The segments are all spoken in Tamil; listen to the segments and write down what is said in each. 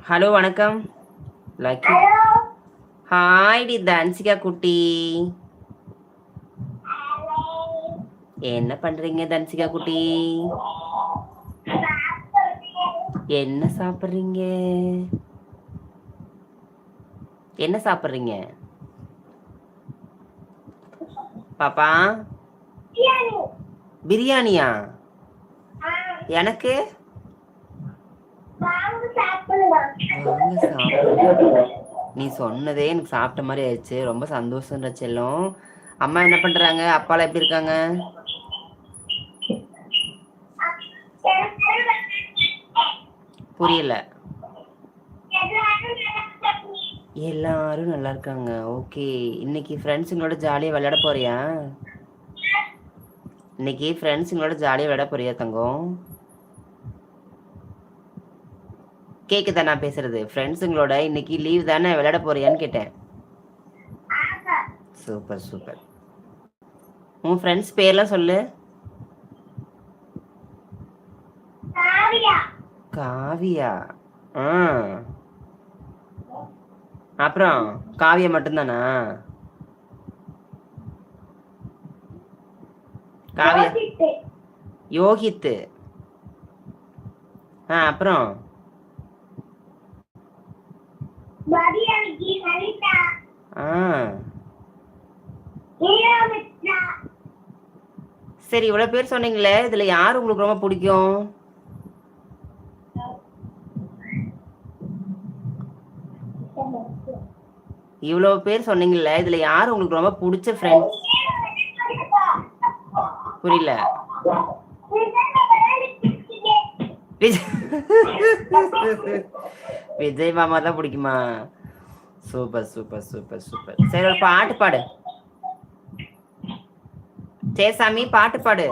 ஹலோ வணக்கம் லக்கி. ஹாய் டி தன்சிகா குட்டி. என்ன பண்றீங்க தன்சிகா குட்டி? என்ன சாப்பிட்றீங்க? என்ன சாப்பிட்றீங்க பாப்பா? பிரியாணியா? எனக்கு வாங்க சாப்பிடலாம். நீ சொன்னதே எனக்கு சாப்பிட்ட மாதிரி ஆயிடுச்சு. ரொம்ப சந்தோஷம்ன்ற செல்லம். அம்மா என்ன பண்றாங்க? அப்பாலாம் எப்படி இருக்காங்க? புரியல. எல்லாரும் நல்லா இருக்காங்க. ஓகே. இன்னைக்கு ஃப்ரெண்ட்ஸுங்களோட ஜாலியா விளையாட போறியா? இன்னைக்கு ஃப்ரெண்ட்ஸுங்களோட ஜாலியா விளையாட போறியா தங்கம்? கேக்குதா நான் பேசுறது? ஃப்ரெண்ட்ஸுங்களோட இன்னைக்கு லீவ் தானே, விளையாட போறியான்னு கேட்டேன். Super super. உன் ஃப்ரெண்ட்ஸ் பேர்லாம் சொல்லு. காவியா. ஆ, அப்புறம் காவியா மட்டும்தானா? காவியா, யோகித். அப்புறம் சரி, இவ்வளவு பேர் சொன்னீங்களே, இதுல யாரு உங்களுக்கு ரொம்ப பிடிக்கும்? இவ்வளவு பேர் சொன்னீங்கல்ல, இதுல யாரு உங்களுக்கு ரொம்ப பிடிச்ச ஃப்ரெண்ட்? புரியல. விஜய் மாமா தான் பிடிக்குமா? Super super super super. சரி, ஒரு பாட்டு பாடு. ஜெயசாமி பாட்டு பாடு.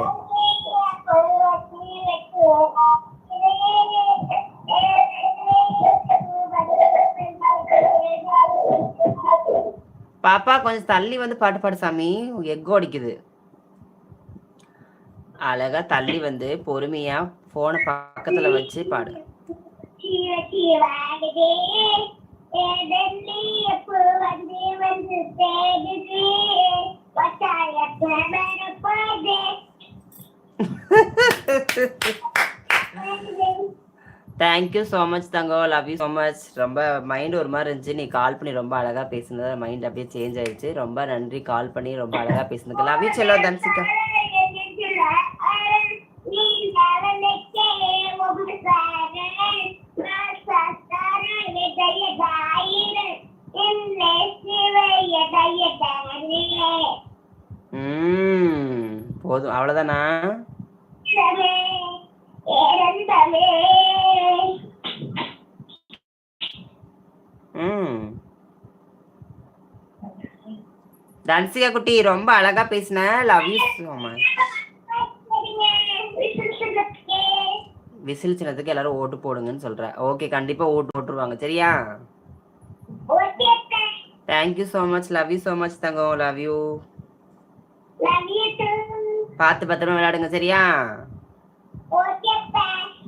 பாப்பா கொஞ்சம் தள்ளி வந்து பாட்டு பாடு சாமி, எக்கோ அடிக்குது. அழகா தள்ளி வந்து பொறுமையா போனை பக்கத்துல வச்சு பாடு. தேங்க்யூ ஸோ மச் தங்கம், லவ் யூ ஸோ மச். ரொம்ப மைண்ட் ஒரு மாதிரி இருந்துச்சு, நீ கால் பண்ணி ரொம்ப அழகா பேசுனது மைண்ட் அப்படியே சேஞ்ச் ஆயிடுச்சு. ரொம்ப நன்றி கால் பண்ணி ரொம்ப அழகா பேசுனதுக்கு. லவ் யூ செல்லோ தன்சிகா. போதும், அவ்வளவுதானா? தன்சிகா குட்டி ரொம்ப அழகா பேசின. Love you so much. Whistle சின்னத்துக்கு எல்லாரும் ஓட்டு போடுங்கன்னு சொல்ற. ஓகே, கண்டிப்பா ஓட்டு போட்டுருவாங்க. சரியா? Thank you so much. Love you so much தங்கம். Love you. பார்த்து பத்திரமா விளையாடுங்க. சரியா?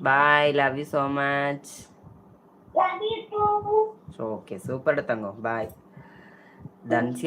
Bye. Love you so much. Okay, super தங்கம். பாய். தன்சிகா